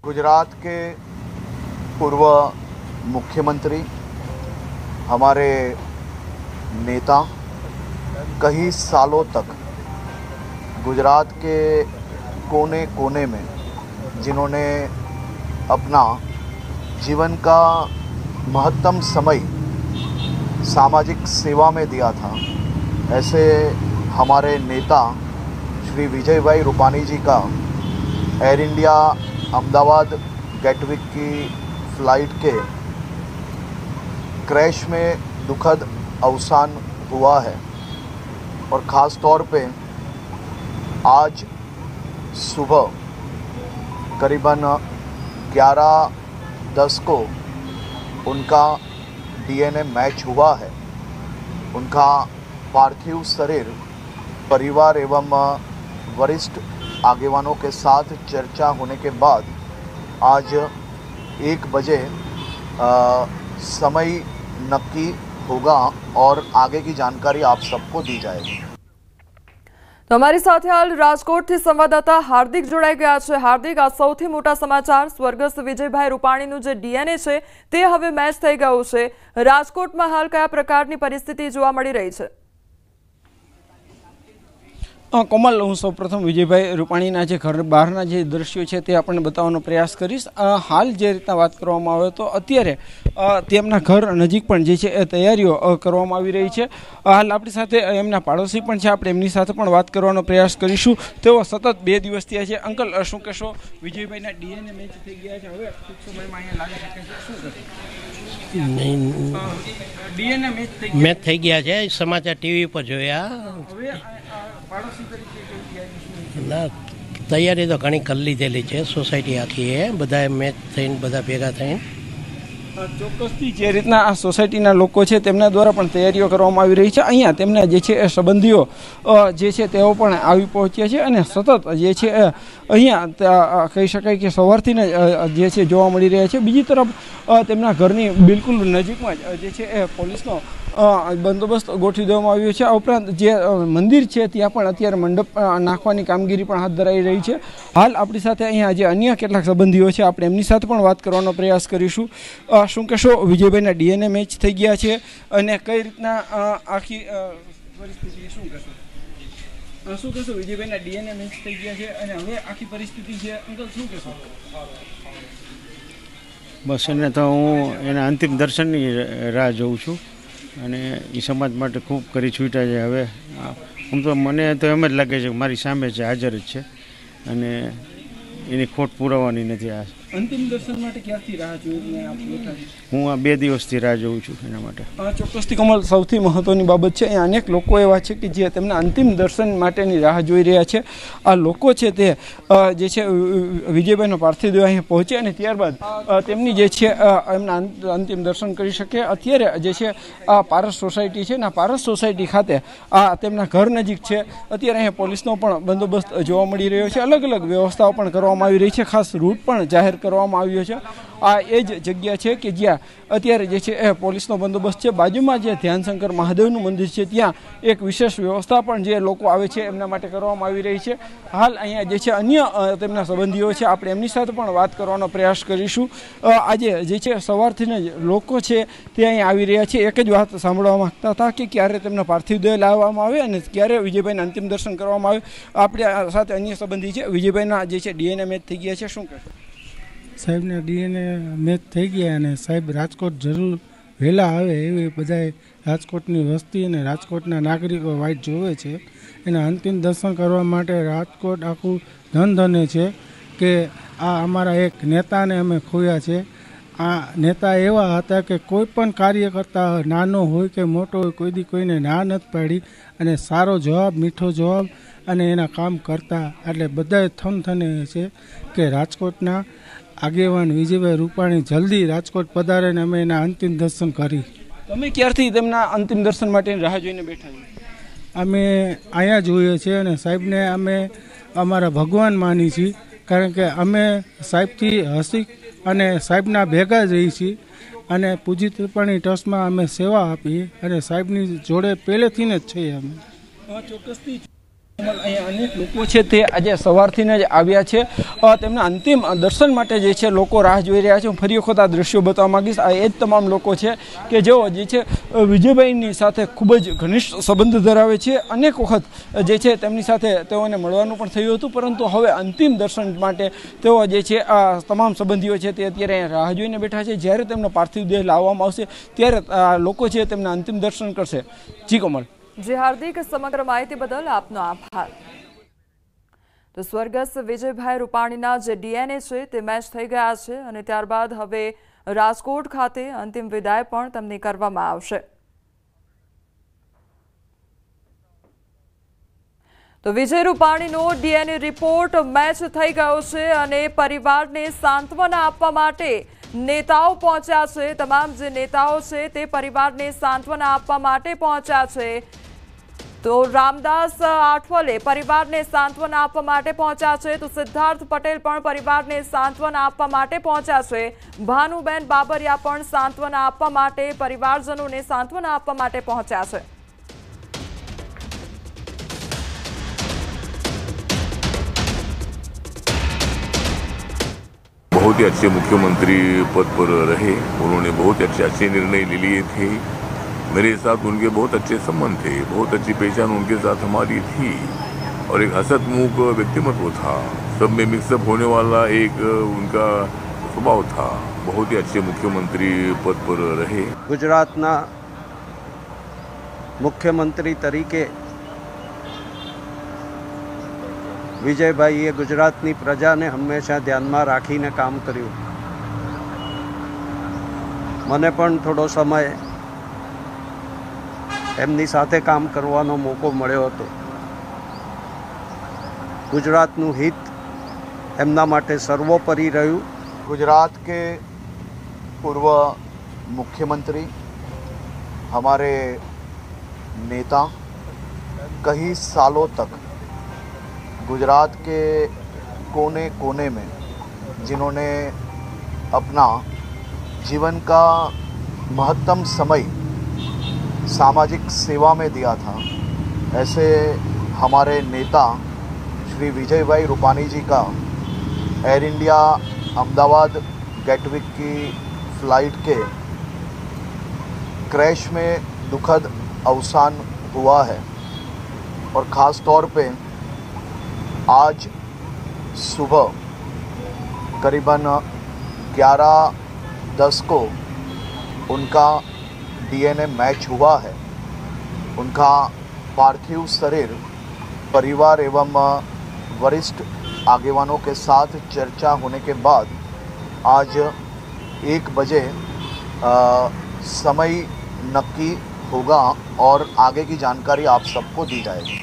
गुजरात के पूर्व मुख्यमंत्री, हमारे नेता, कई सालों तक गुजरात के कोने कोने में जिन्होंने अपना जीवन का महत्तम समय सामाजिक सेवा में दिया था, ऐसे हमारे नेता श्री विजय भाई रूपाणी जी का एयर इंडिया अहमदाबाद गेटविक की फ़्लाइट के क्रैश में दुखद अवसान हुआ है। और ख़ास तौर पे आज सुबह करीबन 11:10 को उनका डीएनए मैच हुआ है। उनका पार्थिव शरीर परिवार एवं वरिष्ठ आगेवानों के साथ चर्चा होने के बाद आज 1 बजे समय नक्की होगा और आगे की जानकारी आप सबको दी जाएगी। तो हमारी साथ हाल राजकोट थी संवाददाता हार्दिक जोड़ाई गया है। हार्दिक, आ सौथी मोटा समाचार स्वर्गस्थ विजयभाई रूपाणीનું જે ડીએનએ છે તે હવે મેચ થઈ ગયું છે। રાજકોટમાં હાલ કયા પ્રકારની પરિસ્થિતિ જોવા મળી રહી છે? कोमल, हूँ सौ प्रथम विजयभाई रूपाणीना जे घर बहारना जे दृश्यो है ते आपने बतावવાનો प्रयास करीश। हाल जे रीतना बात करवामां आवे तो अत्यारे तेमना घर नजीक पण जे छे तैयारीओ करवामां आवी रही है। हाल आपणी साथे एमना पाड़ोशी पण छे, आपणे एमनी साथे पण बात करवानो प्रयास करीशुं। तेओ सतत 2 दिवस थया छे। अंकल, शुं कहेशो? विजयभाईना डीएनए मैच थई गया छे, हवे टूंक समयमां अहींया लागी शके छे, शुं कहेशो? डीएनए मैच थई गया छे, समाचार टीवी पर जोया। ना तैयारी तो घणी कर लीधेली है, सोसायटी आखी है, बधा मैच थईने बधा भेगा थईने ચોક્કસથી જે રીતના આ સોસાયટીના લોકો છે તેમના દ્વારા પણ તૈયારીઓ કરવામાં આવી રહી છે। અહીંયા તેમના જે છે સંબંધીઓ જે છે તેઓ પણ આવી પહોંચ્યા છે અને સતત જે છે અહીંયા કહી શકાય કે સવારથી જે છે જોવા મળી રહ્યા છે। બીજી તરફ તેમના ઘરની બિલકુલ નજીકમાં જે છે એ પોલીસનો બંદોબસ્ત ગોઠવી દેવામાં આવ્યો છે। આ ઉપરાંત જે મંદિર છે ત્યાં પણ અત્યારે મંડપ નાખવાની કામગીરી પણ હાથ ધરાઈ રહી છે। હાલ આપણી સાથે અહીંયા જે અન્ય કેટલાક સંબંધીઓ છે આપણે એમની સાથે પણ વાત કરવાનો પ્રયાસ કરીશું। શું કહેશો? વિજયભાઈના ડીએનએ મેચ થઈ ગયા છે અને કઈ રીતના આખી પરિસ્થિતિ શું કહેશો? વિજયભાઈના ડીએનએ મેચ થઈ ગયા છે અને હવે આખી પરિસ્થિતિ છે, અંકલ શું કહેશો? બસ એને તો હું એના અંતિમ દર્શનની રાહ જોઉં છું અને એ સમાજ માટે ખૂબ કરી છૂટ્યા છે। હવે આમ તો મને તો એમ જ લાગે છે કે મારી સામે છે, હાજર જ છે અને એની ખોટ પુરાવાની નથી। આ અંતિમ દર્શન માટે ક્યાંથી રાહ જોઈને આપ બેઠા છો? હું આ 2 દિવસથી રાહ જોઉં છું એના માટે। ચોક્કસથી કમલ, સૌથી મહત્વની બાબત છે અહીંયા અનેક લોકો એવા છે કે જે તેમના અંતિમ દર્શન માટેની રાહ જોઈ રહ્યા છે। આ લોકો છે તે જે છે વિજયભાઈનો પાર્થિવ દેહ અહીં પહોંચે અને ત્યારબાદ તેમની જે છે એમના અંતિમ દર્શન કરી શકે। અત્યારે જે છે આ પારસ સોસાયટી છે ને, પારસ સોસાયટી ખાતે આ તેમના ઘર નજીક છે। અત્યારે અહીંયા પોલીસનો પણ બંદોબસ્ત જોવા મળી રહ્યો છે। અલગ અલગ વ્યવસ્થાઓ પણ કરવામાં આવી રહી છે, ખાસ રૂટ પણ જાહેર કરવામાં આવ્યો છે। આ એ જ જગ્યા છે કે જ્યાં અત્યારે જે છે એ પોલીસનો બંદોબસ્ત છે। બાજુમાં જે ધ્યાનશંકર મહાદેવનું મંદિર છે ત્યાં એક વિશેષ વ્યવસ્થા પણ જે લોકો આવે છે એમના માટે કરવામાં આવી રહી છે। હાલ અહીંયા જે છે અન્ય તેમના સંબંધીઓ છે, આપણે એમની સાથે પણ વાત કરવાનો પ્રયાસ કરીશું। આજે જે છે સવારથી જ લોકો છે તે અહીંયા આવી રહ્યા છે। એક જ વાત સાંભળવા માંગતા હતા કે ક્યારે તેમના પાર્થિવ દેહ લાવવામાં આવે અને ક્યારે વિજયભાઈના અંતિમ દર્શન કરવામાં આવે। આપણી સાથે અન્ય સંબંધી છે, વિજયભાઈના જે છે ડીએનએ મેચ થઈ ગયા છે, શું કહેશો? સાહેબના ડીએનએ મેચ થઈ ગયા અને સાહેબ રાજકોટ જરૂર વહેલા આવે એવી બધાએ રાજકોટની વસ્તી અને રાજકોટના નાગરિકો વાઇટ જોવે છે। એના અંતિમ દર્શન કરવા માટે રાજકોટ આખું ધનધને છે કે આ અમારા એક નેતાને અમે ખોયા છે। આ નેતા એવા હતા કે કોઈ પણ કાર્ય કરતા નાનો હોય કે મોટો હોય કોઈ દી કોઈને ના નથી પાડી અને સારો જવાબ, મીઠો જવાબ અને એના કામ કરતા। એટલે બધાએ થનથને છે કે રાજકોટના આગેવાન વિજયભાઈ રૂપાણી જલ્દી રાજકોટ પધારે ને અમે એના અંતિમ દર્શન કરી। તમે ક્યારથી તેમના અંતિમ દર્શન માટે રાહ જોઈને બેઠા છો? અમે અહીંયા જોઈએ છીએ અને સાહેબને અમે અમારા ભગવાન માની છીએ, કારણ કે અમે સાહેબથી હસી અને સાહેબના ભેગા જ રહીએ છીએ અને પૂજિત રૂપાણી ટ્રસ્ટમાં અમે સેવા આપીએ અને સાહેબની જોડે પહેલેથી જ છીએ અમે। ચોક્કસથી અહીંયા અનેક લોકો છે તે આજે સવારથી જ આવ્યા છે, તેમના અંતિમ દર્શન માટે જે છે લોકો રાહ જોઈ રહ્યા છે. હું ફરી વખત આ દ્રશ્યો બતાવવા માંગીશ. આ એ જ તમામ લોકો છે કે જેઓ જે છે વિજયભાઈની સાથે ખૂબ જ ઘનિષ્ઠ સંબંધ ધરાવે છે. અનેક વખત જે છે તેમની સાથે તેઓને મળવાનું પણ થયું હતું, પરંતુ હવે અંતિમ દર્શન માટે તેઓ જે છે આ તમામ સંબંધીઓ છે તે અત્યારે અહીંયા રાહ જોઈને બેઠા છે. જ્યારે તેમનો પાર્થિવ દેહ લાવવામાં આવશે ત્યારે લોકો છે તેમના અંતિમ દર્શન કરશે. જી કોમલ. જી હાર્દિક, સમગ્ર માહિતી બદલ આપનો આભાર. તો સ્વર્ગસ્થ વિજયભાઈ રૂપાણીના જે ડીએનએ છે તે મેચ થઈ ગયા છે અને ત્યારબાદ હવે રાજકોટ ખાતે અંતિમ વિદાય પણ તેમને કરવામાં આવશે. તો વિજય રૂપાણીનો ડીએનએ રિપોર્ટ મેચ થઈ ગયો છે અને પરિવારને સાંત્વના આપવા માટે નેતાઓ પહોંચ્યા છે. તમામ જે નેતાઓ છે તે પરિવારને સાંત્વના આપવા માટે પહોંચ્યા છે. તો રામદાસ આઠવલે પરિવારને સાંત્વના આપવા માટે પહોંચ્યા છે, તો સિદ્ધાર્થ પટેલ પણ પરિવારને સાંત્વના આપવા માટે પહોંચ્યા છે. ભાનુબેન બાબરિયા પણ સાંત્વના આપવા માટે, પરિવારજનોને સાંત્વના આપવા માટે પહોંચ્યા છે. बहुत ही अच्छे मुख्यमंत्री पद पर रहे. उन्होंने बहुत अच्छे निर्णय ले लिए थे. मेरे साथ उनके बहुत अच्छे संबंध थे, बहुत अच्छी पहचान उनके साथ हमारी थी और एक हसतमुख व्यक्तिमत्व था. सब में मिक्सअप होने वाला एक उनका स्वभाव था. बहुत ही अच्छे मुख्यमंत्री पद पर रहे. गुजरातना मुख्यमंत्री तरीके विजयभाईए गुजरातनी प्रजाने हमेशा ध्यान में राखीने काम कर्युं. मने पण थोड़ो समय एमनी साथे काम करवानो मौको मळ्यो हतो. गुजरातनुं हित एमना माटे सर्वोपरि रह्युं. गुजरात के पूर्व मुख्यमंत्री, हमारे नेता, कई सालों तक गुजरात के कोने कोने में जिन्होंने अपना जीवन का महत्तम समय सामाजिक सेवा में दिया था, ऐसे हमारे नेता श्री विजयभाई रूपाणी जी का एयर इंडिया अहमदाबाद गेटविक की फ़्लाइट के क्रैश में दुखद अवसान हुआ है. और ख़ास तौर पे आज सुबह करीबन 11:10 को उनका डीएनए मैच हुआ है. उनका पार्थिव शरीर परिवार एवं वरिष्ठ आगेवानों के साथ चर्चा होने के बाद आज 1 बजे समय नक्की होगा और आगे की जानकारी आप सबको दी जाएगी.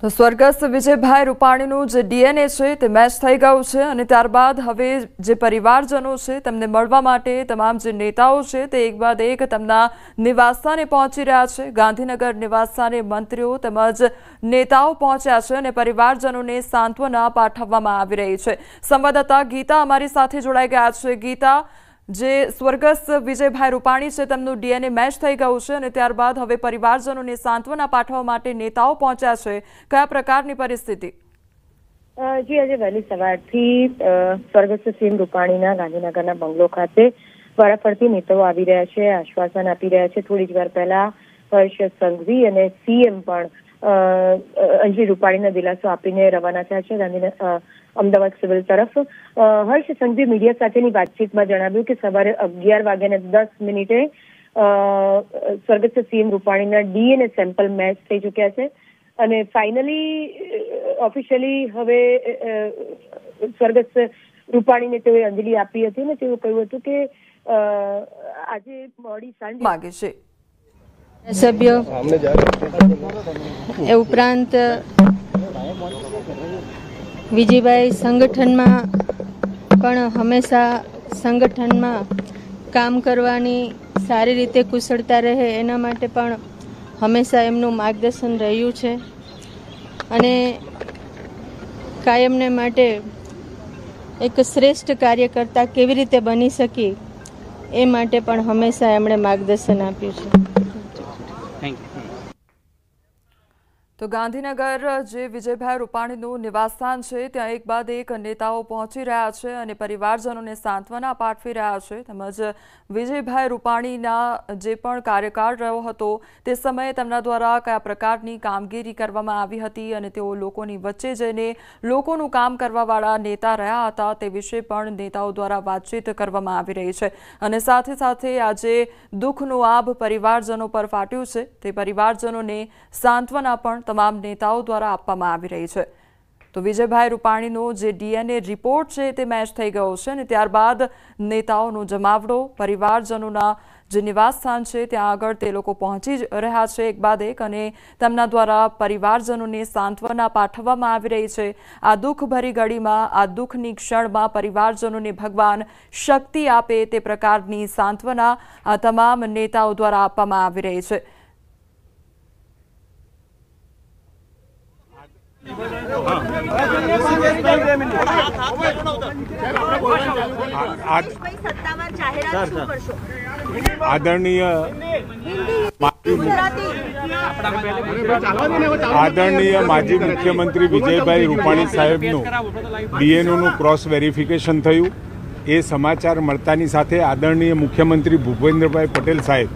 તો સ્વર્ગસ્થ વિજયભાઈ રૂપાણીનું જે ડીએનએ છે તે મેચ થઈ ગયું છે અને ત્યારબાદ હવે જે પરિવારજનો છે તેમને મળવા માટે તમામ જે નેતાઓ છે તે એક બાદ એક તેમના નિવાસસ્થાને પહોંચી રહ્યા છે. ગાંધીનગર નિવાસસ્થાને મંત્રીઓ તેમજ નેતાઓ પહોંચ્યા છે અને પરિવારજનોને સાંત્વના પાઠવવામાં આવી રહી છે. સંવાદદાતા ગીતા અમારી સાથે જોડાઈ ગયા છે. ગીતા, જે સ્વર્ગસ્થ વિજયભાઈ રૂપાણી છે તેમનું ડીએનએ મેચ થઈ ગયું છે અને ત્યારબાદ હવે પરિવારજનોને સાંત્વના પાઠવવા માટે નેતાઓ પહોંચ્યા છે. કયા પ્રકારની પરિસ્થિતિ? જી, આજે વહેલી સવારથી સ્વર્ગસ્થ સીએમ રૂપાણીના ગાંધીનગરના બંગલો ખાતે વારાફરતી નેતાઓ આવી રહ્યા છે, આશ્વાસન આપી રહ્યા છે. થોડી જ વાર પહેલા હર્ષ સંઘવી અને સીએમ પણ અંજલિ રૂપાણીને દિલાસો આપીને રવાના થયા છે ગાંધીનગર અમદાવાદ સિવિલ તરફ. હર્ષ સંઘવી મીડિયા સાથેની વાતચીતમાં જણાવ્યું કે સવારે 11:10 સ્વર્ગસ્થ સીએમ રૂપાણીના ડીએનએ સેમ્પલ મેચ થઈ ચૂક્યા છે અને ફાઇનલી ઓફિશિયલી હવે સ્વર્ગસ્થ રૂપાણીને તેઓએ અંજલિ આપી હતી અને તેઓ કહ્યું હતું કે આજે મોડી સાંજે માગે છે સભ્યો એ ઉપરાંત વિજયભાઈ સંગઠનમાં પણ હંમેશા સંગઠનમાં કામ કરવાની સારી રીતે કુશળતા રહે એના માટે પણ હંમેશા એમનું માર્ગદર્શન રહ્યું છે અને કાયમને માટે એક શ્રેષ્ઠ કાર્યકર્તા કેવી રીતે બની શકી એ માટે પણ હંમેશા એમણે માર્ગદર્શન આપ્યું છે. તો ગાંધીનગર જે વિજયભાઈ રૂપાણીનું નિવાસસ્થાન છે ત્યાં એક બાદ એક નેતાઓ પહોંચી રહ્યા છે અને પરિવારજનોને સાંત્વના પાઠવી રહ્યા છે તેમજ વિજયભાઈ રૂપાણીના જે પણ કાર્યકાળ રહ્યો હતો તે સમયે તેમના દ્વારા કયા પ્રકારની કામગીરી કરવામાં આવી હતી અને તેઓ લોકોની વચ્ચે જઈને લોકોનું કામ કરવાવાળા નેતા રહ્યા હતા તે વિશે પણ નેતાઓ દ્વારા વાતચીત કરવામાં આવી રહી છે અને સાથે સાથે આજે દુઃખનું આભ પરિવારજનો પર ફાટ્યું છે તે પરિવારજનોને સાંત્વના પણ તમામ નેતાઓ દ્વારા આપવામાં આવી રહી છે તો વિજયભાઈ રૂપાણીનો જે ડીએનએ રિપોર્ટ છે તે મેચ થઈ ગયો છે અને ત્યારબાદ નેતાઓનો જમાવડો પરિવારજનોના જે નિવાસસ્થાન છે ત્યાં આગળ તે લોકો પહોંચી રહ્યા છે એક બાદ એક અને તેમના દ્વારા પરિવારજનોને સાંત્વના પાઠવવામાં આવી રહી છે આ દુઃખભરી ઘડીમાં આ દુઃખની ક્ષણમાં પરિવારજનોને ભગવાન શક્તિ આપે તે પ્રકારની સાંત્વના આ તમામ નેતાઓ દ્વારા આપવામાં આવી રહી છે આદરણીય માજી મુખ્યમંત્રી વિજયભાઈ રૂપાણી સાહેબનું ડીએનએનું ક્રોસ વેરિફિકેશન થયું એ સમાચાર મળતાની સાથે આદરણીય મુખ્યમંત્રી ભૂપેન્દ્રભાઈ પટેલ સાહેબ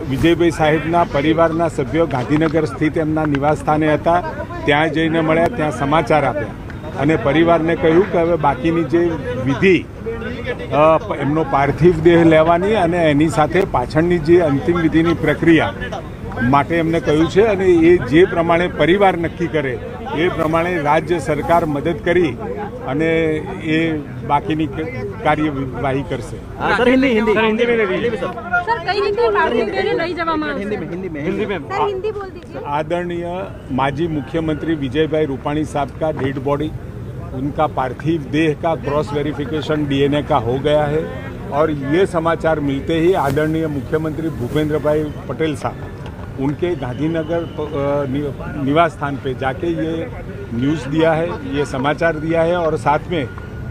વિજયભાઈ સાહેબના પરિવારના સભ્યો ગાંધીનગર સ્થિત એમના નિવાસસ્થાને હતા ત્યાં જઈને મળ્યા ત્યાં સમાચાર આપ્યા અને પરિવારને કહ્યું કે હવે બાકીની જે વિધિ એમનો પાર્થિવ દેહ લેવાની અને એની સાથે પાછળની જે અંતિમ વિધિની પ્રક્રિયા માટે એમને કહ્યું છે અને એ જે પ્રમાણે પરિવાર નક્કી કરે એ પ્રમાણે રાજ્ય સરકાર મદદ કરી અને એ બાકીની કાર્યવાહી કરશે आदरणीय माजी मुख्यमंत्री विजय भाई रूपाणी साहब का डेड बॉडी उनका पार्थिव देह का क्रॉस वेरिफिकेशन डीएनए का हो गया है और ये समाचार मिलते ही आदरणीय मुख्यमंत्री भूपेंद्र भाई पटेल साहब उनके गांधीनगर निवास स्थान पे जाके ये न्यूज़ दिया है, ये समाचार दिया है और साथ में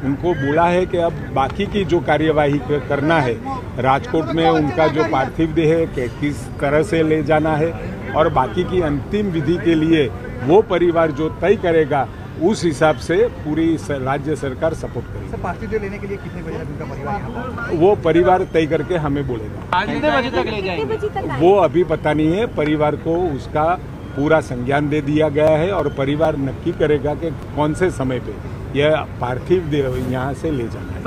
उनको बोला है कि अब बाकी की जो कार्यवाही करना है राजकोट में उनका जो पार्थिव देह है किस तरह से ले जाना है और बाकी की अंतिम विधि के लिए वो परिवार जो तय करेगा उस हिसाब से पूरी राज्य सरकार सपोर्ट करेगी। पार्थिव देह लेने के लिए कितने बजे उनका परिवार यहाँ पर? वो परिवार तय करके हमें बोलेगा। कितने बजे तक ले जाएंगे? वो अभी पता नहीं है, परिवार को उसका पूरा संज्ञान दे दिया गया है और परिवार नक्की करेगा कि कौन से समय पे यह पार्थिव देह यहाँ से ले जाना है।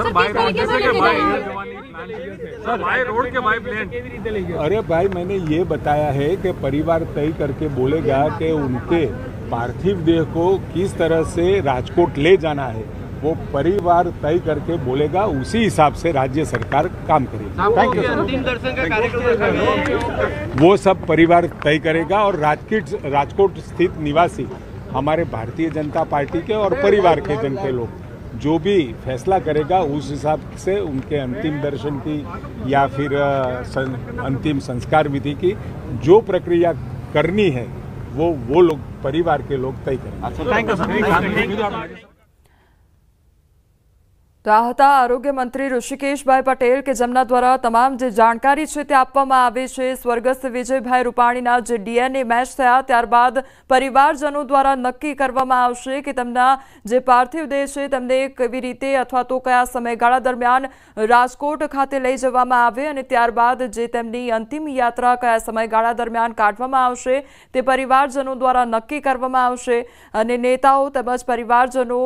अरे भाई मैंने ये बताया है कि परिवार तय करके बोलेगा कि उनके पार्थिव देह को किस तरह से राजकोट ले जाना है वो परिवार तय करके बोलेगा, उसी हिसाब से राज्य सरकार काम करेगी। Thank you. अंतिम दर्शन का कार्यक्रम वो सब परिवार तय करेगा और राजकोट स्थित निवासी हमारे भारतीय जनता पार्टी के और परिवार के जन के लोग जो भी फैसला करेगा उस हिसाब से उनके अंतिम दर्शन की या फिर अंतिम संस्कार विधि की जो प्रक्रिया करनी है वो लोग परिवार के लोग तय करेंगे। તો આ હતા આરોગ્ય મંત્રી ઋષિકેશભાઈ પટેલ કે જેમના દ્વારા તમામ જે જાણકારી છે તે આપવામાં આવી છે સ્વર્ગસ્થ વિજયભાઈ રૂપાણીના જે ડીએનએ મેચ થયા ત્યારબાદ પરિવારજનો દ્વારા નક્કી કરવામાં આવશે કે તેમના જે પાર્થિવ દેહ છે તેમને કેવી રીતે અથવા તો કયા સમયગાળા દરમિયાન રાજકોટ ખાતે લઈ જવામાં આવે અને ત્યારબાદ જે તેમની અંતિમ યાત્રા કયા સમયગાળા દરમિયાન કાઢવામાં આવશે તે પરિવારજનો દ્વારા નક્કી કરવામાં આવશે અને નેતાઓ તેમજ પરિવારજનો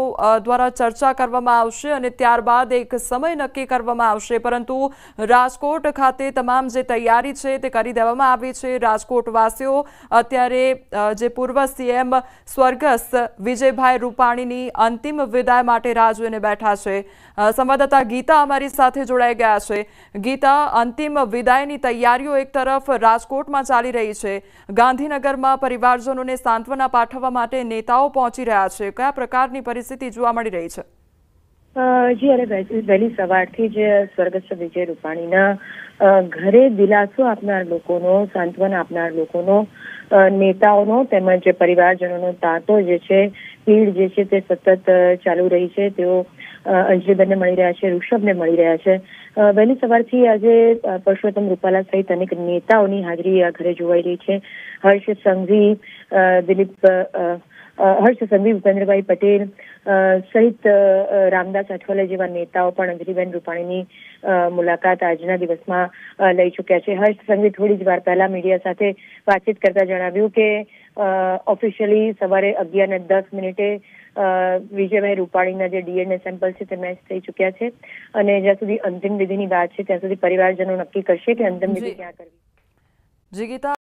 દ્વારા ચર્ચા કરવામાં આવશે અને ત્યારબાદ એક સમય નક્કી કરવામાં આવશે પરંતુ રાજકોટ ખાતે તમામ જે તૈયારી છે તે કરી દેવામાં આવી છે। રાજકોટવાસીઓ અત્યારે જે પૂર્વ સીએમ સ્વર્ગસ્થ વિજયભાઈ રૂપાણીની અંતિમ વિદાય માટે રાહ જોઈને બેઠા છે। સંવાદદાતા ગીતા અમારી સાથે જોડાઈ ગયા છે। ગીતા, અંતિમ વિદાયની તૈયારીઓ એક તરફ રાજકોટમાં ચાલી રહી છે, ગાંધીનગરમાં પરિવારજનોને સાંત્વના પાઠવવા માટે નેતાઓ પહોંચી રહ્યા છે, કયા પ્રકારની પરિસ્થિતિ જોવા મળી રહી છે? જી, અને વહેલી સવારથી જ સ્વર્ગસ્થ વિજય રૂપાણીના ઘરે દિલાસો આપનાર લોકોનો, સાંત્વના આપનાર લોકોનો, નેતાઓનો તેમજ પરિવારજનોનો તાંતો જે છે, ભીડ જે છે તે સતત ચાલુ રહી છે. તેઓ અંજલિબેનને મળી રહ્યા છે, ઋષભને મળી રહ્યા છે. વહેલી સવારથી આજે પરસોત્તમ રૂપાલા સહિત અનેક નેતાઓની હાજરી આ ઘરે જોવાઈ રહી છે. હર્ષ સંઘવી, ભૂપેન્દ્રભાઈ પટેલ સહિત રામદાસ અઠવલે જેવા નેતાઓ પણ અંજલિબેન રૂપાણીની મુલાકાત આજના દિવસમાં લઈ ચૂક્યા છે. હર્ષ સંઘવી થોડી જ વાર પહેલા મીડિયા સાથે વાતચીત કરતા જણાવ્યું કે ઓફિશિયલી સવારે 11:10 વિજયભાઈ રૂપાણીના જે ડીએનએ સેમ્પલ છે તે મેચ થઈ ચૂક્યા છે અને જ્યાં સુધી અંતિમ વિધિની વાત છે ત્યાં સુધી પરિવારજનો નક્કી કરશે કે અંતિમ વિધિ ક્યાં કરવી.